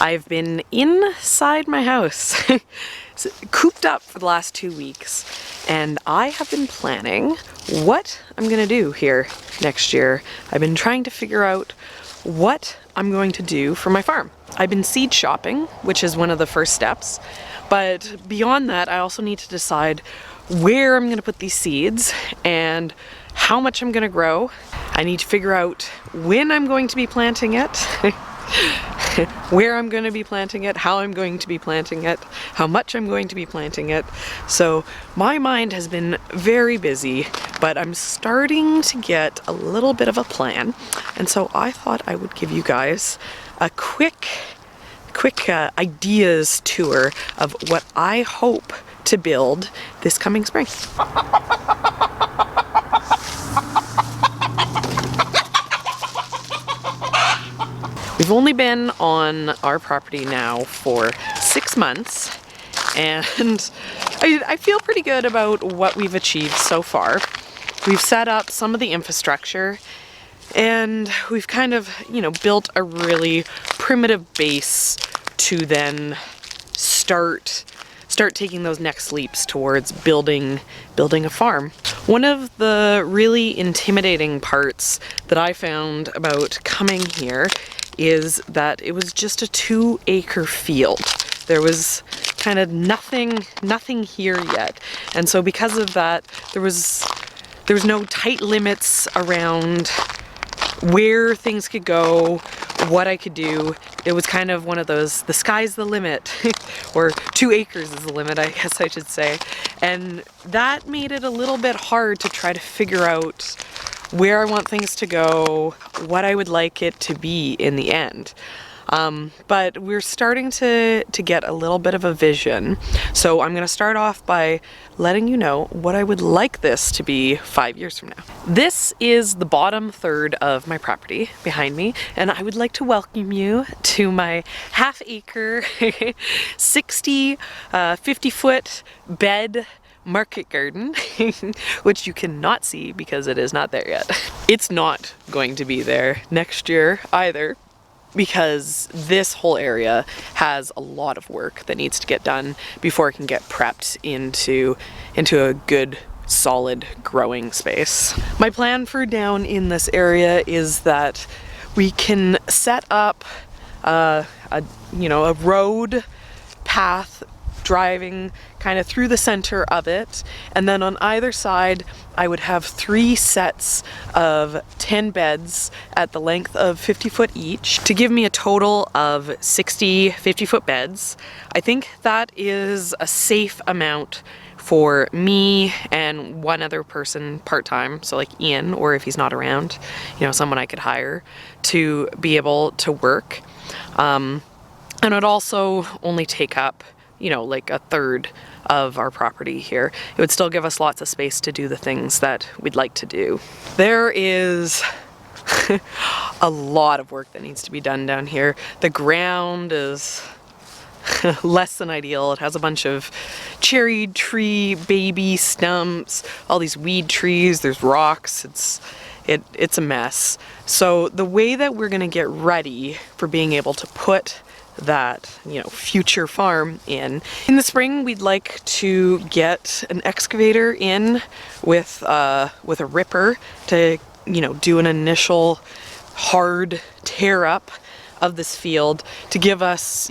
I've been inside my house, cooped up for the last 2 weeks, and I have been planning what I'm gonna do here next year. I've been trying to figure out what I'm going to do for my farm. I've been seed shopping, which is one of the first steps, but beyond that, I also need to decide where I'm gonna put these seeds and how much I'm gonna grow. I need to figure out when I'm going to be planting it, where I'm going to be planting it, how I'm going to be planting it, how much I'm going to be planting it. So my mind has been very busy, but I'm starting to get a little bit of a plan. And so I thought I would give you guys a quick ideas tour of what I hope to build this coming spring. We've only been on our property now for 6 months, and I feel pretty good about what we've achieved so far. We've set up some of the infrastructure, and we've kind of, built a really primitive base to then start taking those next leaps towards building a farm. One of the really intimidating parts that I found about coming here is that it was just a 2-acre field. There was kind of nothing here yet. And so because of that, there was no tight limits around where things could go, what I could do. It was kind of one of those, the sky's the limit, or 2 acres is the limit, I guess I should say. And that made it a little bit hard to try to figure out where I want things to go, what I would like it to be in the end. But we're starting to get a little bit of a vision. So I'm gonna start off by letting you know what I would like this to be 5 years from now. This is the bottom third of my property behind me, and I would like to welcome you to my half-acre, 60, 50-foot bed market garden, which you cannot see because it is not there yet. It's not going to be there next year either, because this whole area has a lot of work that needs to get done before it can get prepped into a good solid growing space. My plan for down in this area is that we can set up a road path driving kind of through the center of it, and then on either side I would have 3 sets of 10 beds at the length of 50 foot each to give me a total of 60 50-foot beds. I think that is a safe amount for me and one other person part-time, so like Ian, or if he's not around, someone I could hire to be able to work. And it'd also only take up like a third of our property here. It would still give us lots of space to do the things that we'd like to do. There is a lot of work that needs to be done down here. The ground is less than ideal. It has a bunch of cherry tree baby stumps, all these weed trees, there's rocks, it's a mess. So the way that we're gonna get ready for being able to put that future farm in the spring, we'd like to get an excavator in with a ripper to do an initial hard tear up of this field to give us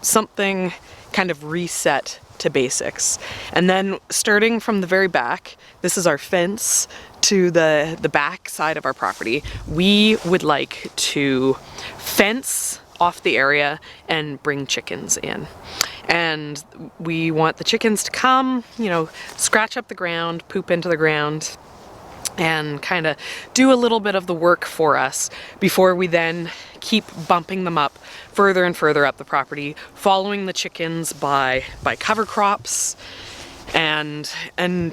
something kind of reset to basics. And then starting from the very back, this is our fence to the back side of our property, we would like to fence off the area and bring chickens in. And we want the chickens to come, scratch up the ground, poop into the ground, and kind of do a little bit of the work for us before we then keep bumping them up further and further up the property, following the chickens by cover crops and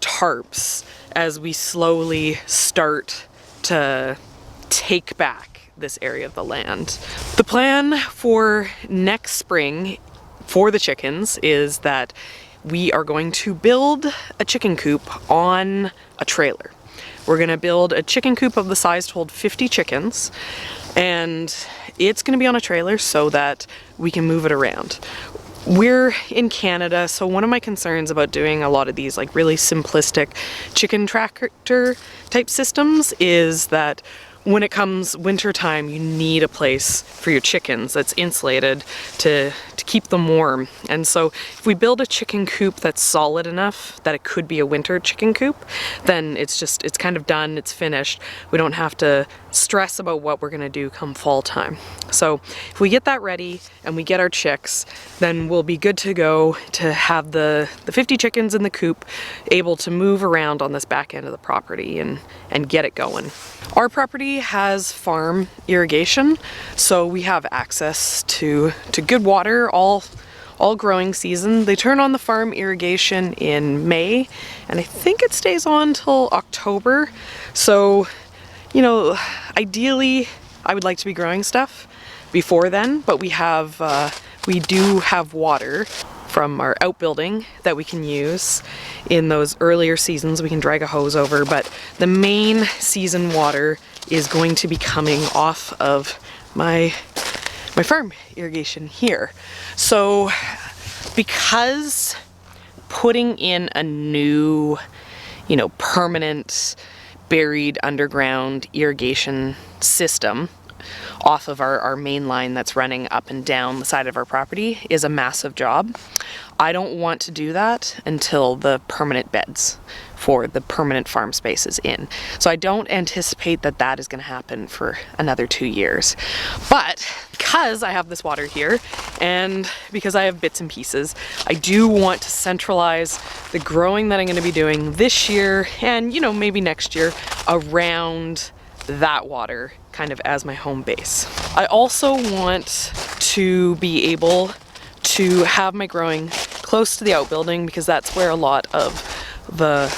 tarps as we slowly start to take back this area of the land. The plan for next spring for the chickens is that we are going to build a chicken coop on a trailer. We're gonna build a chicken coop of the size to hold 50 chickens, and it's going to be on a trailer so that we can move it around. We're in Canada, so one of my concerns about doing a lot of these like really simplistic chicken tractor type systems is that when it comes winter time, you need a place for your chickens that's insulated to keep them warm. And so if we build a chicken coop that's solid enough that it could be a winter chicken coop, then it's kind of done, it's finished. We don't have to stress about what we're gonna do come fall time. So if we get that ready and we get our chicks, then we'll be good to go to have the 50 chickens in the coop able to move around on this back end of the property and get it going. Our property has farm irrigation, so we have access to good water all growing season. They turn on the farm irrigation in May, and I think it stays on till October. So, you know, ideally I would like to be growing stuff before then, but we do have water from our outbuilding that we can use in those earlier seasons. We can drag a hose over, but the main season water is going to be coming off of my farm irrigation here. So because putting in a new, you know, permanent buried underground irrigation system off of our main line that's running up and down the side of our property is a massive job. I don't want to do that until the permanent beds for the permanent farm space is in. So I don't anticipate that that is going to happen for another 2 years. But because I have this water here and because I have bits and pieces, I do want to centralize the growing that I'm going to be doing this year and, you know, maybe next year around that water kind of as my home base. I also want to be able to have my growing close to the outbuilding because that's where a lot of the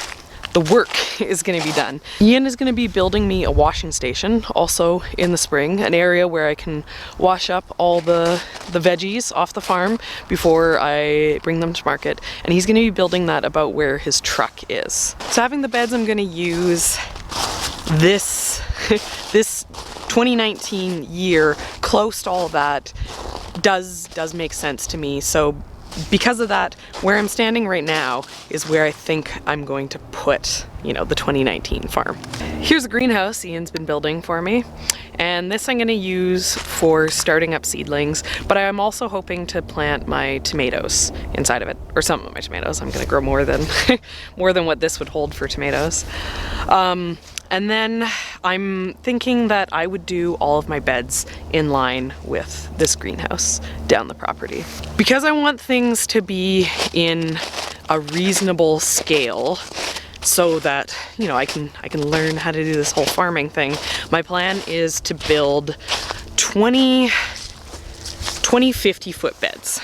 work is going to be done. Ian is going to be building me a washing station also in the spring, an area where I can wash up all the veggies off the farm before I bring them to market, and he's going to be building that about where his truck is. So having the beds I'm going to use this 2019 year close to all of that does make sense to me. So because of that, where I'm standing right now is where I think I'm going to put, you know, the 2019 farm. Here's a greenhouse Ian's been building for me, and this I'm going to use for starting up seedlings, but I'm also hoping to plant my tomatoes inside of it, or some of my tomatoes. I'm going to grow more than more than what this would hold for tomatoes. And then I'm thinking that I would do all of my beds in line with this greenhouse down the property. Because I want things to be in a reasonable scale so that, you know, I can learn how to do this whole farming thing. My plan is to build 20 50-foot beds.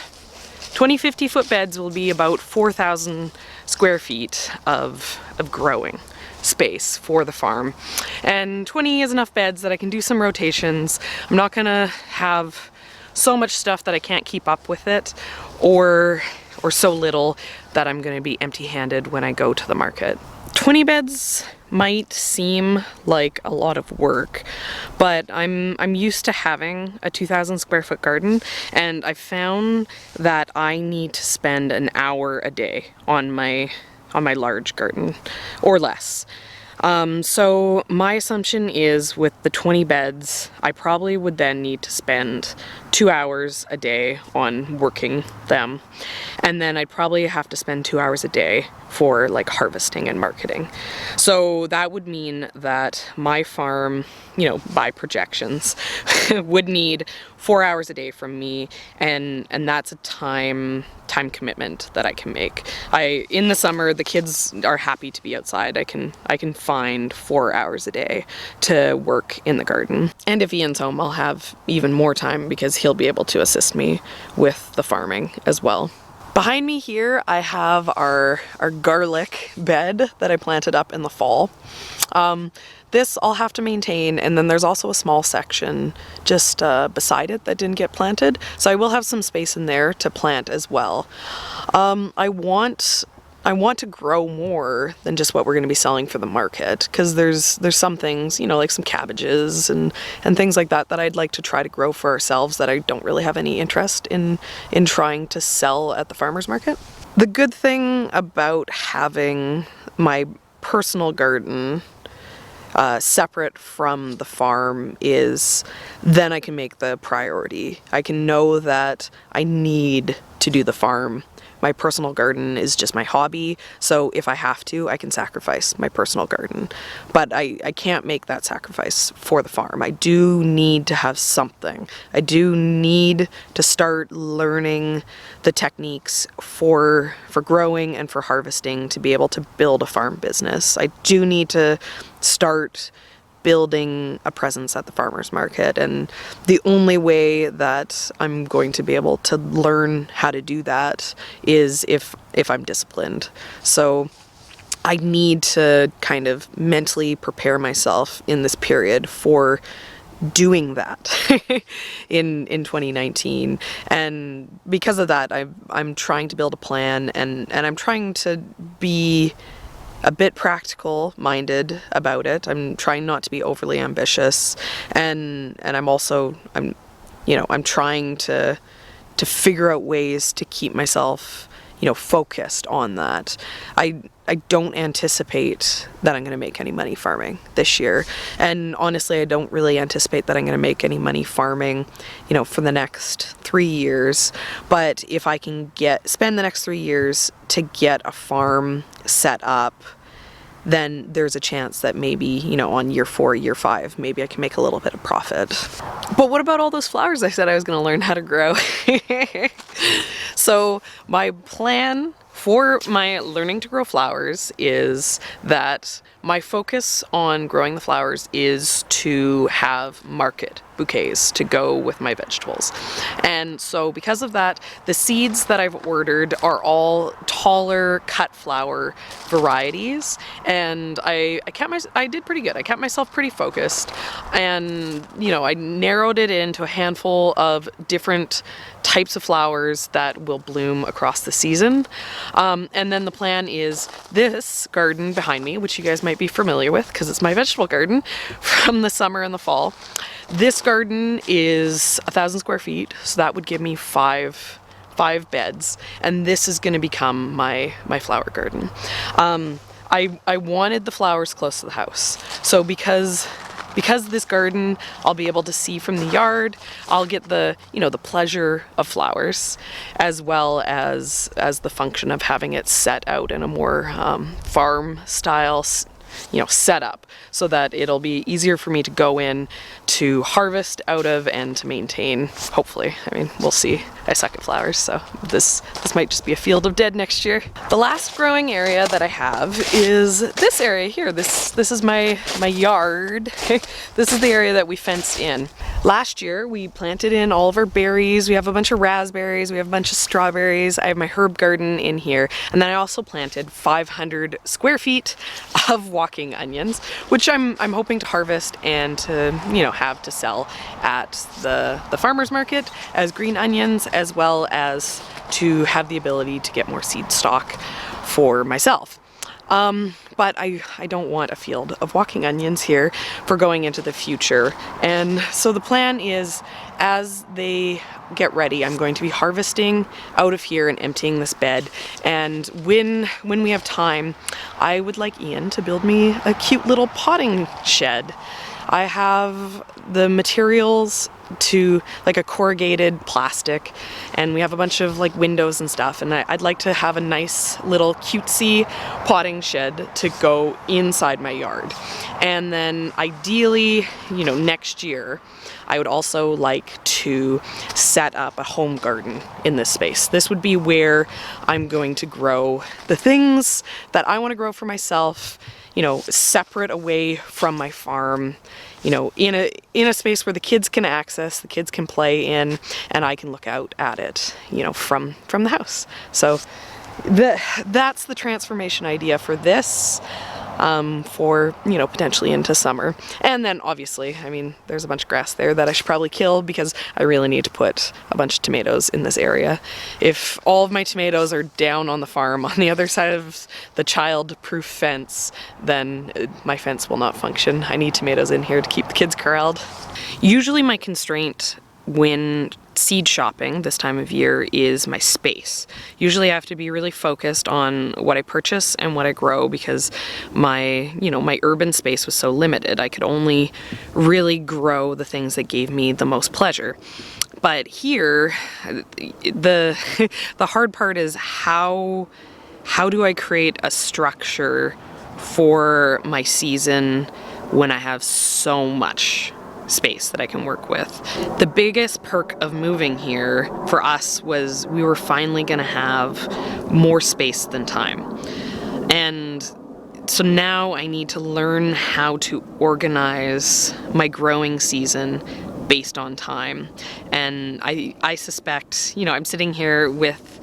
20 50-foot beds will be about 4,000 square feet of growing space for the farm, and 20 is enough beds that I can do some rotations. I'm not gonna have so much stuff that I can't keep up with it, or so little that I'm gonna be empty-handed when I go to the market. 20 beds might seem like a lot of work, but I'm used to having a 2,000 square foot garden, and I found that I need to spend an hour a day on my large garden or less. So my assumption is with the 20 beds, I probably would then need to spend 2 hours a day on working them. And then I'd probably have to spend 2 hours a day for like harvesting and marketing. So that would mean that my farm, you know, by projections, would need 4 hours a day from me, and that's a time commitment that I can make. In the summer, the kids are happy to be outside. I can find 4 hours a day to work in the garden. And if Ian's home, I'll have even more time because he'll be able to assist me with the farming as well. Behind me here, I have our garlic bed that I planted up in the fall. This I'll have to maintain, and then there's also a small section just beside it that didn't get planted, so I will have some space in there to plant as well. I want I want to grow more than just what we're going to be selling for the market, because there's some things, you know, like some cabbages and things like that I'd like to try to grow for ourselves that I don't really have any interest in trying to sell at the farmer's market. The good thing about having my personal garden separate from the farm is then I can make the priority. I can know that I need to do the farm. My personal garden is just my hobby, so if I have to, I can sacrifice my personal garden. But I can't make that sacrifice for the farm. I do need to have something. I do need to start learning the techniques for growing and for harvesting to be able to build a farm business. I do need to start building a presence at the farmer's market, and the only way that I'm going to be able to learn how to do that is if I'm disciplined. So I need to kind of mentally prepare myself in this period for doing that in 2019, and because of that I'm trying to build a plan, and I'm trying to be a bit practical minded about it. I'm trying not to be overly ambitious, and I'm trying to figure out ways to keep myself, you know, focused on that. I don't anticipate that I'm going to make any money farming this year, and honestly I don't really anticipate that I'm going to make any money farming, you know, for the next 3 years. But if I can spend the next 3 years to get a farm set up, then there's a chance that maybe, you know, on year 4, year 5, maybe I can make a little bit of profit. But what about all those flowers I said I was going to learn how to grow? So my plan for my learning to grow flowers is that my focus on growing the flowers is to have market bouquets to go with my vegetables. And so because of that, the seeds that I've ordered are all taller cut flower varieties, and I did pretty good. I kept myself pretty focused, and you know, I narrowed it into a handful of different types of flowers that will bloom across the season. And then the plan is this garden behind me, which you guys might be familiar with because it's my vegetable garden from the summer and the fall. This garden is 1,000 square feet, so that would give me five beds, and this is going to become my flower garden. I wanted the flowers close to the house, so because this garden I'll be able to see from the yard, I'll get the, you know, the pleasure of flowers as well as the function of having it set out in a more farm style, you know, setup, so that it'll be easier for me to go in to harvest out of and to maintain, hopefully. I mean, we'll see. I suck at flowers, so this might just be a field of dead next year. The last growing area that I have is this area here. This is my yard. This is the area that we fenced in. Last year we planted in all of our berries. We have a bunch of raspberries, we have a bunch of strawberries. I have my herb garden in here, and then I also planted 500 square feet of walking onions, which I'm hoping to harvest and to, you know, have to sell at the farmer's market as green onions, as well as to have the ability to get more seed stock for myself. But I don't want a field of walking onions here for going into the future. And so the plan is, as they get ready, I'm going to be harvesting out of here and emptying this bed. And when we have time, I would like Ian to build me a cute little potting shed. I have the materials to, like, a corrugated plastic, and we have a bunch of like windows and stuff, and I'd like to have a nice little cutesy potting shed to go inside my yard. And then ideally, you know, next year I would also like to set up a home garden in this space. This would be where I'm going to grow the things that I want to grow for myself, you know, separate away from my farm, you know, in a space where the kids can access, the kids can play in, and I can look out at it, you know, from the house. So that's the transformation idea for this. for, you know, potentially into summer. And then obviously, I mean, there's a bunch of grass there that I should probably kill because I really need to put a bunch of tomatoes in this area. If all of my tomatoes are down on the farm on the other side of the child-proof fence, then my fence will not function. I need tomatoes in here to keep the kids corralled. Usually my constraint when seed shopping this time of year is my space. Usually I have to be really focused on what I purchase and what I grow because my urban space was so limited. I could only really grow the things that gave me the most pleasure. But here, the hard part is how do I create a structure for my season when I have so much space that I can work with. The biggest perk of moving here for us was we were finally gonna have more space than time. And so now I need to learn how to organize my growing season based on time. And I suspect, you know, I'm sitting here with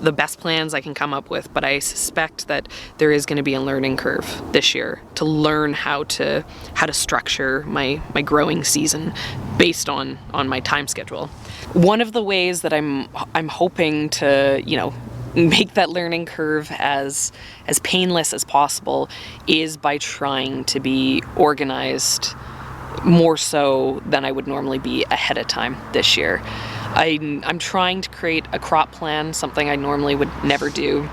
the best plans I can come up with, but I suspect that there is going to be a learning curve this year to learn how to structure my growing season based on my time schedule. One of the ways that I'm hoping to, you know, make that learning curve as painless as possible is by trying to be organized more so than I would normally be ahead of time this year. I'm trying to create a crop plan, something I normally would never do.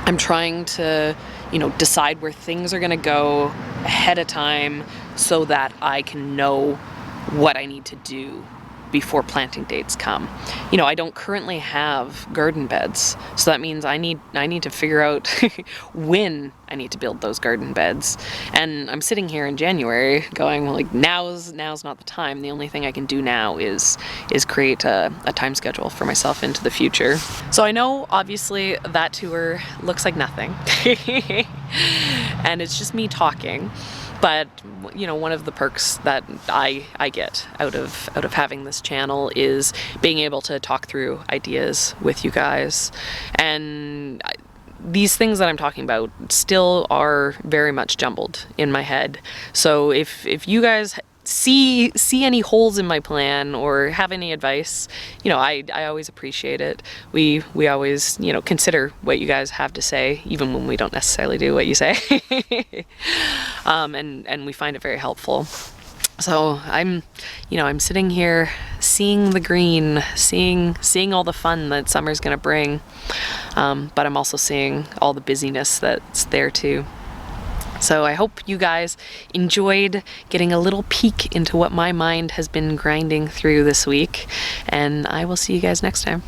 I'm trying to, you know, decide where things are going to go ahead of time so that I can know what I need to do before planting dates come. You know, I don't currently have garden beds, so that means I need to figure out when I need to build those garden beds. And I'm sitting here in January going, well, like now's not the time. The only thing I can do now is create a time schedule for myself into the future. So I know obviously that tour looks like nothing and it's just me talking. But, you know, one of the perks that I get out of having this channel is being able to talk through ideas with you guys. And these things that I'm talking about still are very much jumbled in my head. So if you guys see any holes in my plan or have any advice, you know, I always appreciate it. We always, you know, consider what you guys have to say, even when we don't necessarily do what you say. And we find it very helpful. So I'm sitting here seeing the green, seeing all the fun that summer's gonna bring, but I'm also seeing all the busyness that's there too. So I hope you guys enjoyed getting a little peek into what my mind has been grinding through this week, and I will see you guys next time.